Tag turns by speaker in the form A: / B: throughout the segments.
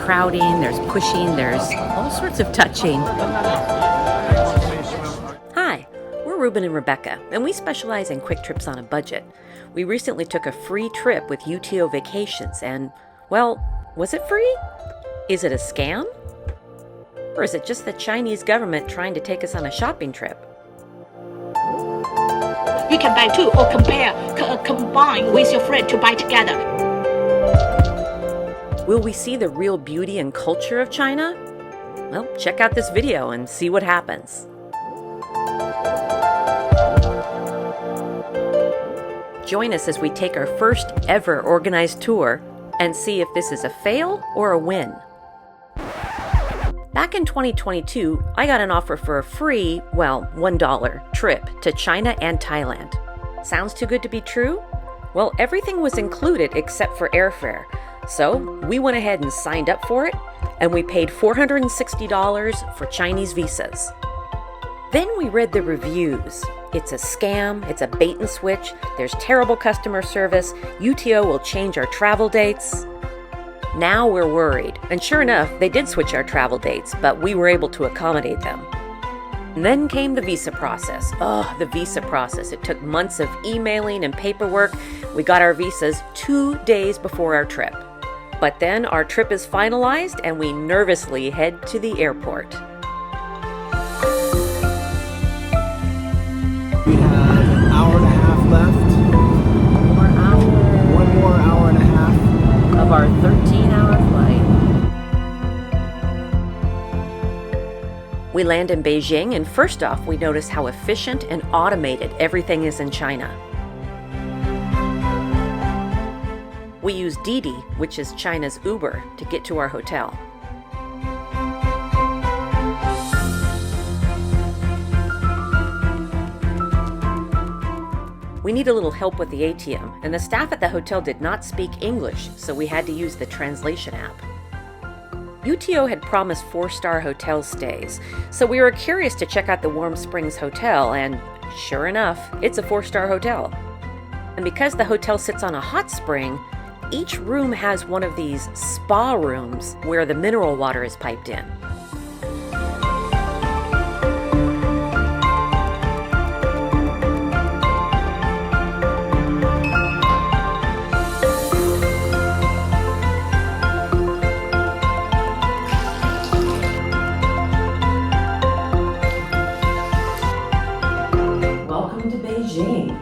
A: crowding, there's pushing, there's all sorts of touching. Hi, we're Ruben and Rebecca, and we specialize in quick trips on a budget. We recently took a free trip with UTO Vacations, and, well, was it free? Is it a scam? Or is it just the Chinese government trying to take us on a shopping trip?
B: You can buy two or combine with your friend to buy together.
A: Will we see the real beauty and culture of China? Well, check out this video and see what happens. Join us as we take our first ever organized tour and see if this is a fail or a win. Back in 2022, I got an offer for a free, well, $1 trip to China and Thailand. Sounds too good to be true? Well, everything was included except for airfare. So we went ahead and signed up for it, and we paid $460 for Chinese visas. Then we read the reviews. It's a scam, it's a bait and switch, there's terrible customer service, UTO will change our travel dates. Now we're worried, and sure enough, they did switch our travel dates, but we were able to accommodate them. And then came the visa process. Oh, the visa process. It took months of emailing and paperwork. We got our visas 2 days before our trip. But then our trip is finalized, and we nervously head to the airport.
C: We have an hour and a half left. One more hour and a half
A: of our 13-hour flight. We land in Beijing, and first off, we notice how efficient and automated everything is in China. We use Didi, which is China's Uber, to get to our hotel. We need a little help with the ATM, and the staff at the hotel did not speak English, so we had to use the translation app. UTO had promised 4-star hotel stays, so we were curious to check out the Warm Springs Hotel, and sure enough, it's a 4-star hotel. And because the hotel sits on a hot spring, each room has one of these spa rooms where the mineral water is piped in. Welcome to Beijing.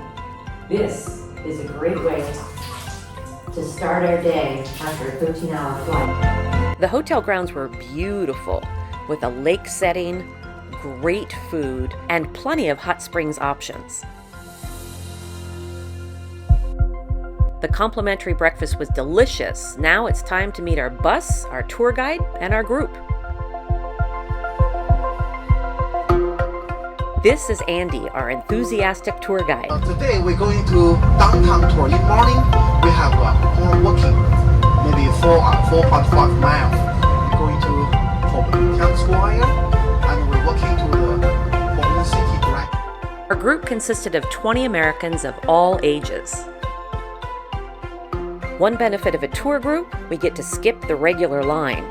A: This is a great way to start our day after a 13-hour flight. The hotel grounds were beautiful, with a lake setting, great food, and plenty of hot springs options. The complimentary breakfast was delicious. Now it's time to meet our bus, our tour guide, and our group. This is Andy, our enthusiastic tour guide.
C: Today we're going to downtown tour. In morning we have more walking, maybe 4.5 miles. We're going to Town Square and we're walking to the Bund city direct.
A: Our group consisted of 20 Americans of all ages. One benefit of a tour group, we get to skip the regular line.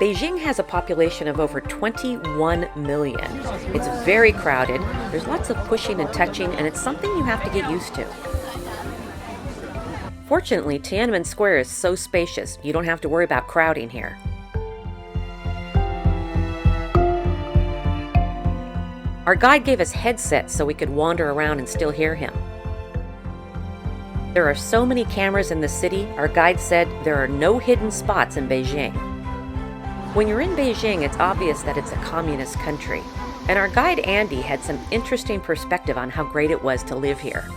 A: Beijing has a population of over 21 million. It's very crowded, there's lots of pushing and touching, and it's something you have to get used to. Fortunately, Tiananmen Square is so spacious, you don't have to worry about crowding here. Our guide gave us headsets so we could wander around and still hear him. There are so many cameras in the city, our guide said there are no hidden spots in Beijing. When you're in Beijing, it's obvious that it's a communist country, and our guide Andy had some interesting perspective on how great it was to live here.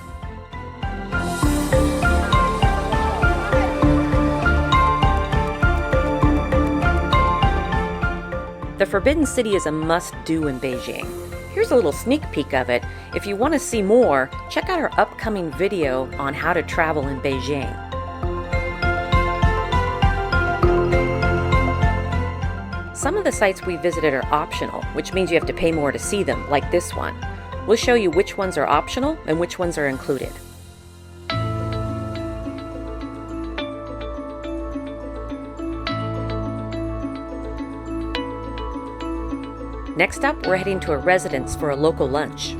A: The Forbidden City is a must-do in Beijing. Here's a little sneak peek of it. If you want to see more, check out our upcoming video on how to travel in Beijing. Some of the sites we visited are optional, which means you have to pay more to see them, like this one. We'll show you which ones are optional and which ones are included. Next up, we're heading to a residence for a local lunch.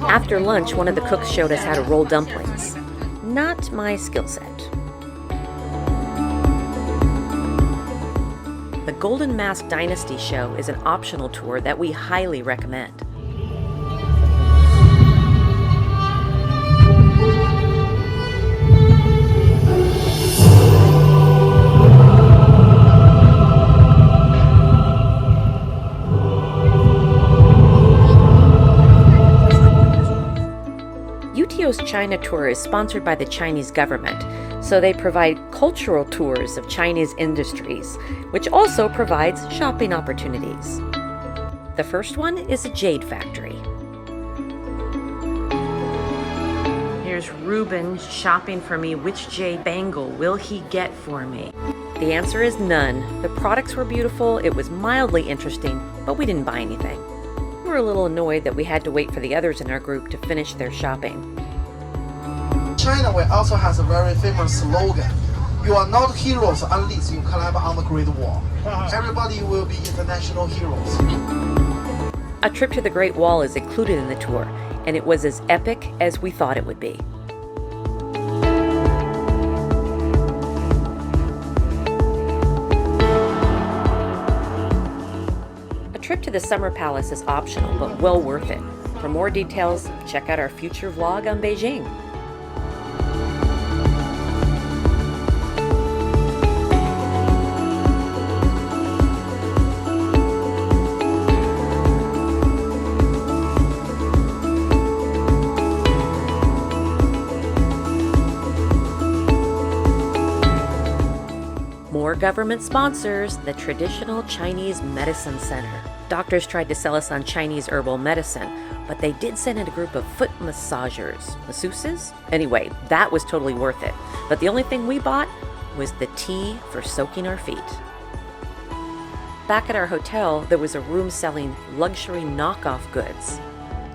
A: After lunch, one of the cooks showed us how to roll dumplings. Not my skill set. The Golden Mask Dynasty show is an optional tour that we highly recommend. UTO's China tour is sponsored by the Chinese government, so they provide cultural tours of Chinese industries, which also provides shopping opportunities. The first one is a jade factory. Here's Ruben shopping for me. Which jade bangle will he get for me? The answer is none. The products were beautiful, it was mildly interesting, but we didn't buy anything. We were a little annoyed that we had to wait for the others in our group to finish their shopping.
C: China also has a very famous slogan. You are not heroes unless you climb on the Great Wall. Everybody will be international heroes.
A: A trip to the Great Wall is included in the tour, and it was as epic as we thought it would be. A trip to the Summer Palace is optional, but well worth it. For more details, check out our future vlog on Beijing. More government sponsors, the traditional Chinese medicine center. Doctors tried to sell us on Chinese herbal medicine, but they did send in a group of foot massagers. Masseuses? Anyway, that was totally worth it. But the only thing we bought was the tea for soaking our feet. Back at our hotel, there was a room selling luxury knockoff goods.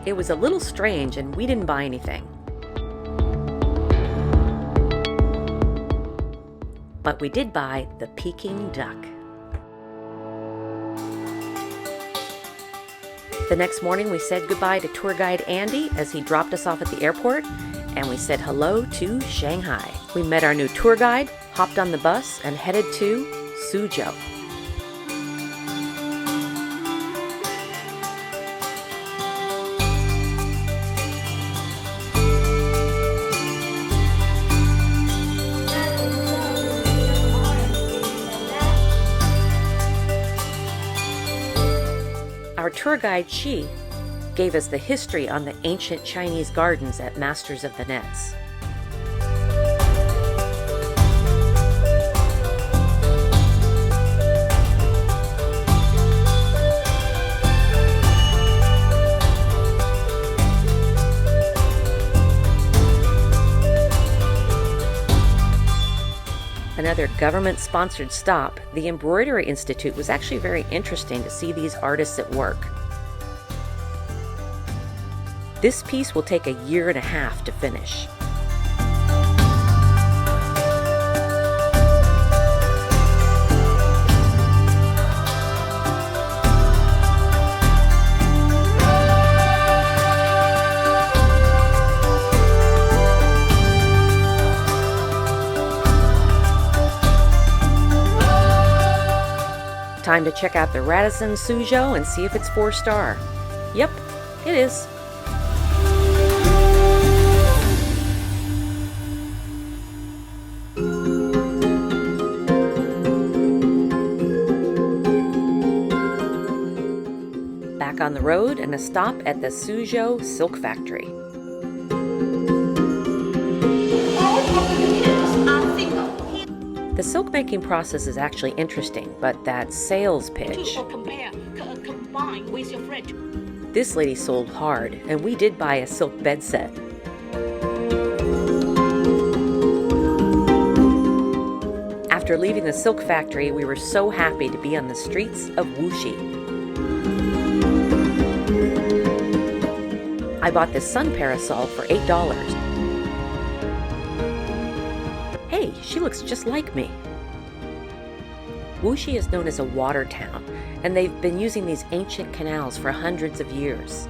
A: It was a little strange and we didn't buy anything. But we did buy the Peking duck. The next morning we said goodbye to tour guide Andy as he dropped us off at the airport, and we said hello to Shanghai. We met our new tour guide, hopped on the bus, and headed to Suzhou. Our tour guide, Xi, gave us the history on the ancient Chinese gardens at Masters of the Nets. Another government-sponsored stop, the Embroidery Institute, was actually very interesting to see these artists at work. This piece will take a year and a half to finish. Time to check out the Radisson Suzhou and see if it's 4-star. Yep, it is. Back on the road and a stop at the Suzhou Silk Factory. The silk making process is actually interesting, but that sales pitch.
B: Combine with your friend.
A: This lady sold hard, and we did buy a silk bed set. After After leaving the silk factory, we were so happy to be on the streets of Wuxi. I bought this sun parasol for $8. Hey, she looks just like me. Wuxi is known as a water town, and they've been using these ancient canals for hundreds of years.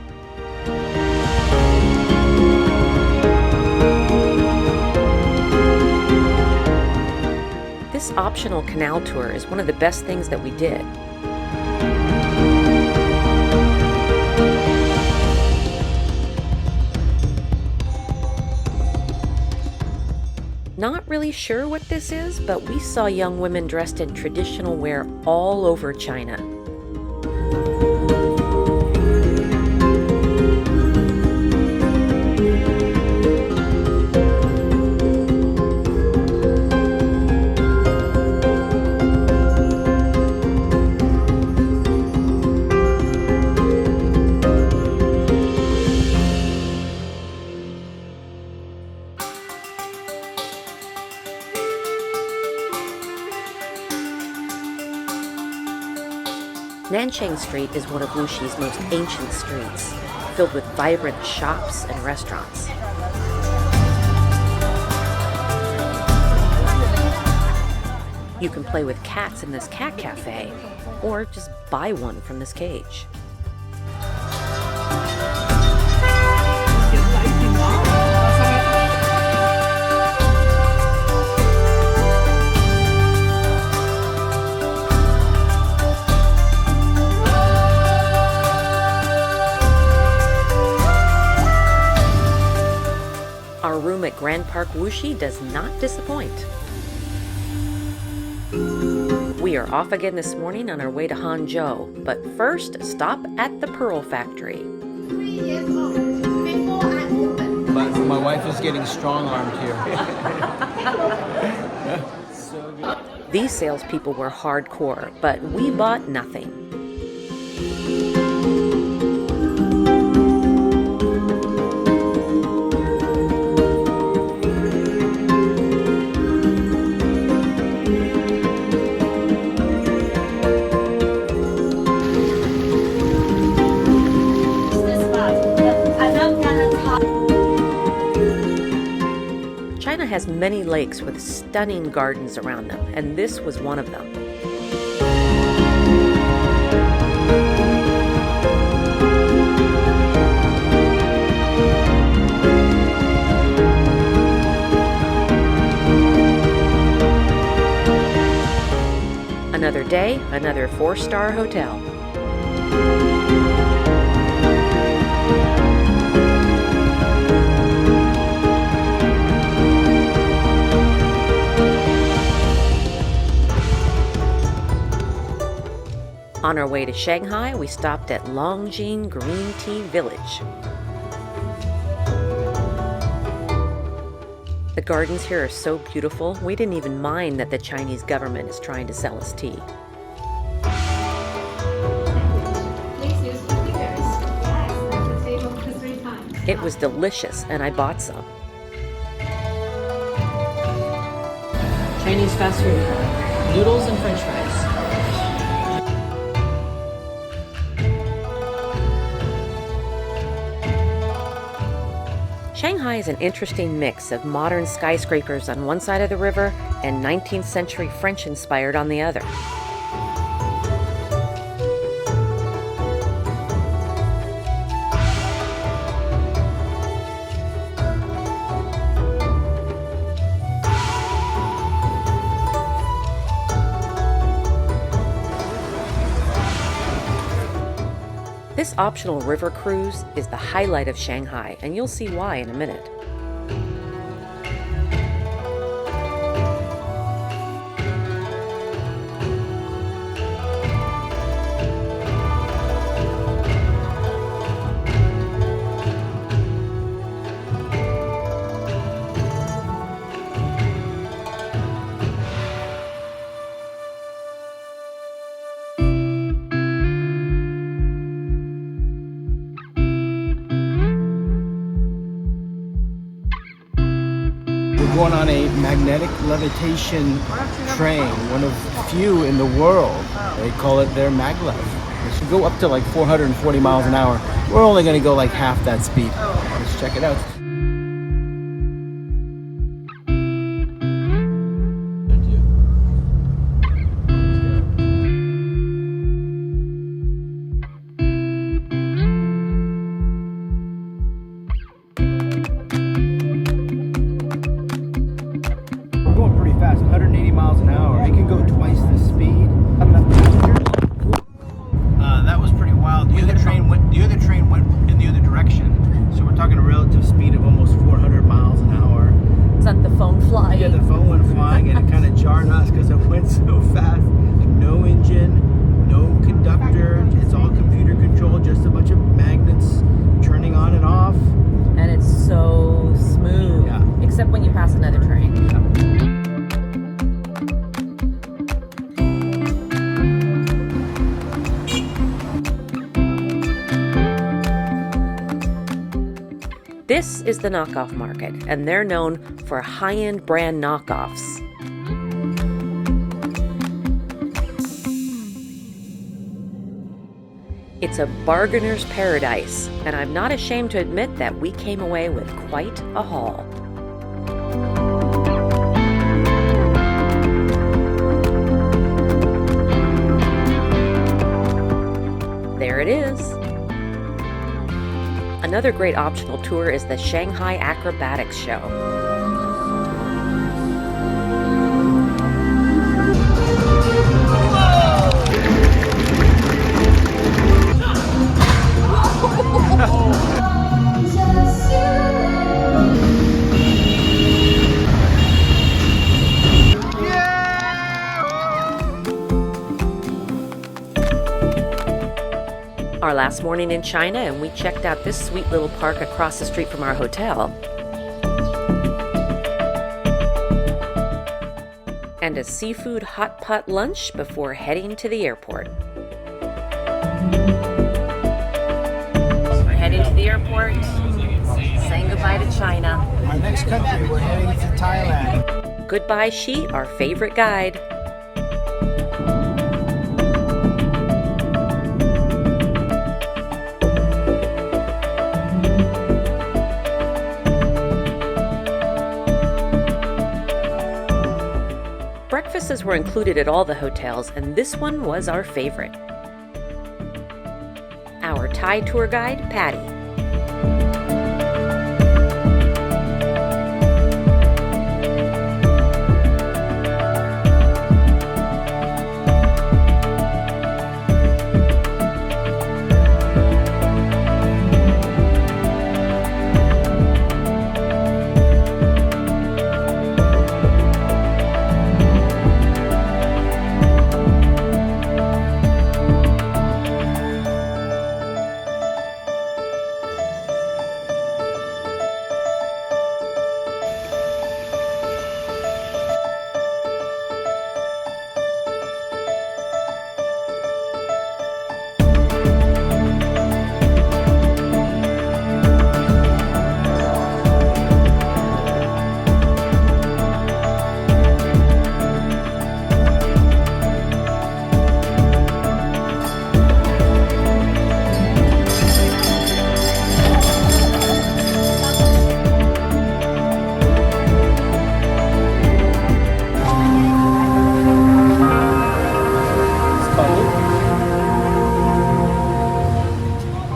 A: This optional canal tour is one of the best things that we did. Not really sure what this is, but we saw young women dressed in traditional wear all over China. Nanchang Street is one of Wuxi's most ancient streets, filled with vibrant shops and restaurants. You can play with cats in this cat cafe, or just buy one from this cage. Our room at Grand Park Wuxi does not disappoint. We are off again this morning on our way to Hangzhou, but first stop at the Pearl Factory.
D: 3 years old, before I open.
E: But my wife is getting strong-armed here. So good.
A: These salespeople were hardcore, but we bought nothing. China has many lakes with stunning gardens around them, and this was one of them. Another day, another 4-star hotel. On our way to Shanghai, we stopped at Longjing Green Tea Village. The gardens here are so beautiful, we didn't even mind that the Chinese government is trying to sell us tea.
D: Please use your fingers. Yes, at the table for 3 times.
A: It was delicious, and I bought some.
F: Chinese fast food, noodles and french fries.
A: Shanghai is an interesting mix of modern skyscrapers on one side of the river and 19th century French-inspired on the other. This optional river cruise is the highlight of Shanghai, and you'll see why in a minute.
E: We're going on a magnetic levitation train, one of few in the world. They call it their Maglev. It should go up to like 440 miles an hour. We're only going to go like half that speed. Let's check it out. Fast, 180 miles an hour. It can go twice the speed. That was pretty wild. The other train went in the other direction. So we're talking a relative speed of almost 400 miles an hour.
F: Is that the phone flying?
E: Yeah, the phone went flying and it kind of jarred us because it went so fast. No engine, no conductor. It's all computer controlled, just a bunch of magnets turning on and off.
F: And it's so smooth.
E: Yeah.
F: Except when you pass another train.
A: This is the knockoff market, and they're known for high-end brand knockoffs. It's a bargainer's paradise, and I'm not ashamed to admit that we came away with quite a haul. There it is. Another great optional tour is the Shanghai Acrobatics Show. Our last morning in China, and we checked out this sweet little park across the street from our hotel. And a seafood hot pot lunch before heading to the airport. We're heading to the airport, saying goodbye to China.
E: Our next country, we're heading to Thailand.
A: Goodbye, Shi, our favorite guide. Breakfasts were included at all the hotels, and this one was our favorite. Our Thai tour guide, Patty.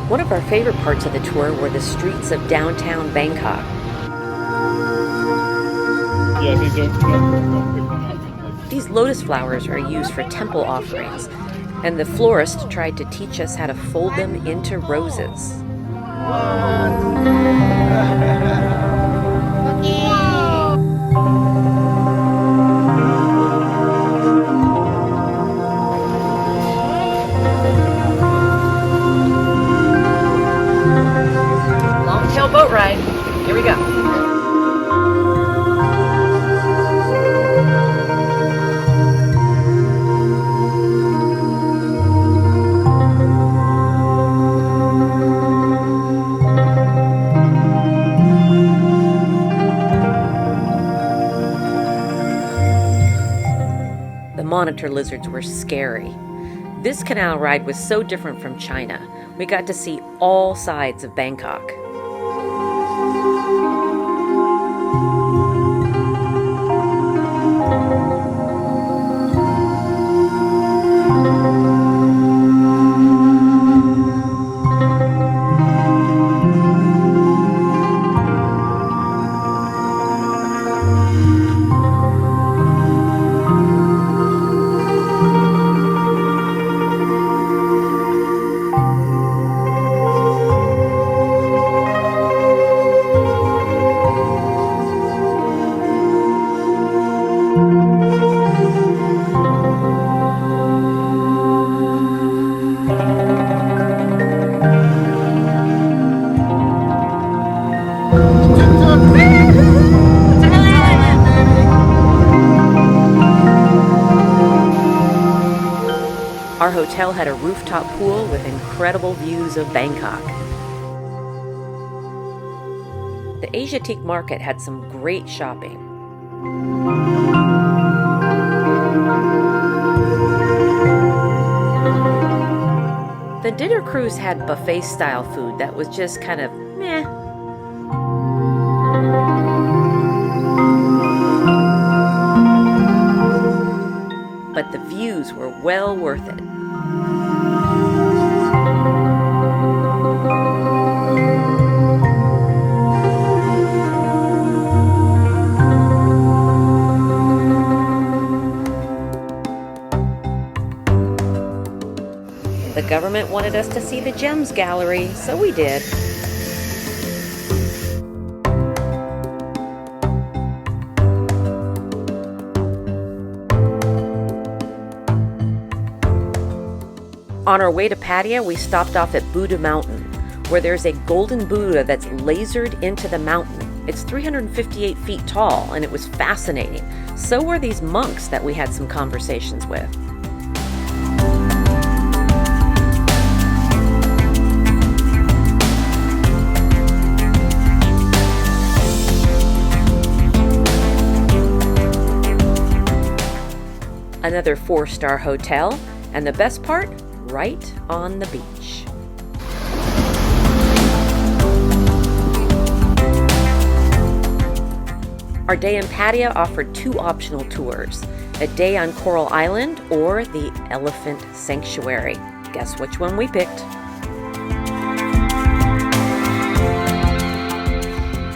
A: One of our favorite parts of the tour were the streets of downtown Bangkok. These lotus flowers are used for temple offerings, and the florist tried to teach us how to fold them into roses. Long-tail boat ride. Here we go. monitor lizards were scary. This canal ride was so different from China. We got to see all sides of Bangkok. Our hotel had a rooftop pool with incredible views of Bangkok. The Asiatique market had some great shopping. The dinner cruise had buffet-style food that was just kind of meh. But the views were well worth it. The government wanted us to see the Gems Gallery, so we did. On our way to Pattaya, we stopped off at Buddha Mountain, where there's a golden Buddha that's lasered into the mountain. It's 358 feet tall, and it was fascinating. So were these monks that we had some conversations with. Another 4-star hotel, and the best part, right on the beach. Our day in Pattaya offered 2 optional tours, a day on Coral Island or the Elephant Sanctuary. Guess which one we picked?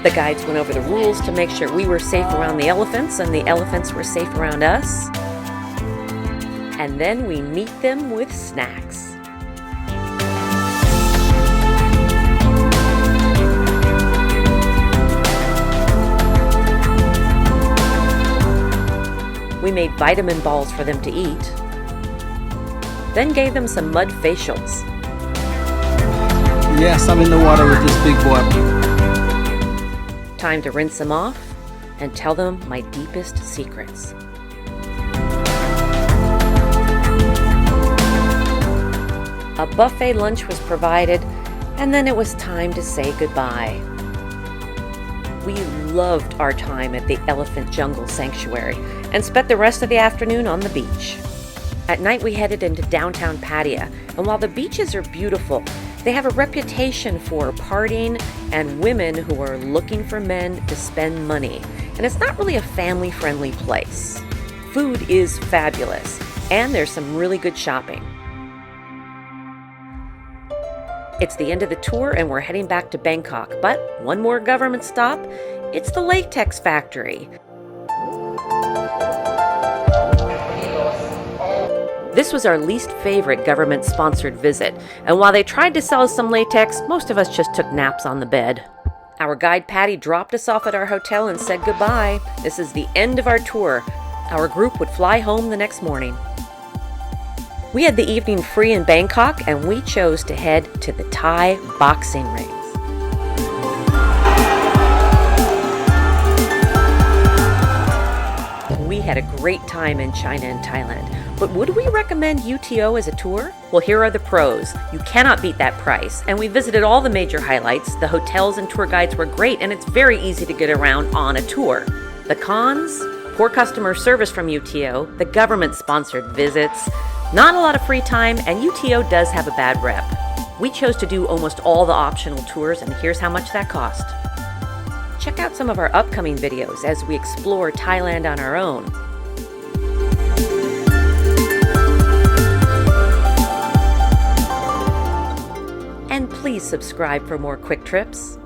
A: The guides went over the rules to make sure we were safe around the elephants and the elephants were safe around us. And then we meet them with snacks. We made vitamin balls for them to eat, then gave them some mud facials.
E: Yes, I'm in the water with this big boy.
A: Time to rinse them off and tell them my deepest secrets. A buffet lunch was provided, and then it was time to say goodbye. We loved our time at the Elephant Jungle Sanctuary and spent the rest of the afternoon on the beach. At night we headed into downtown Pattaya, and while the beaches are beautiful, they have a reputation for partying and women who are looking for men to spend money. And it's not really a family-friendly place. Food is fabulous, and there's some really good shopping. It's the end of the tour and we're heading back to Bangkok, but one more government stop. It's the latex factory. This was our least favorite government-sponsored visit, and while they tried to sell us some latex, most of us just took naps on the bed. Our guide Patty dropped us off at our hotel and said goodbye. This is the end of our tour. Our group would fly home the next morning. We had the evening free in Bangkok, and we chose to head to the Thai boxing rings. We had a great time in China and Thailand, but would we recommend UTO as a tour? Well, here are the pros. You cannot beat that price, and we visited all the major highlights. The hotels and tour guides were great, and it's very easy to get around on a tour. The cons? poor customer service from UTO, the government-sponsored visits, not a lot of free time, and UTO does have a bad rep. We chose to do almost all the optional tours, and here's how much that cost. Check out some of our upcoming videos as we explore Thailand on our own. And please subscribe for more quick trips.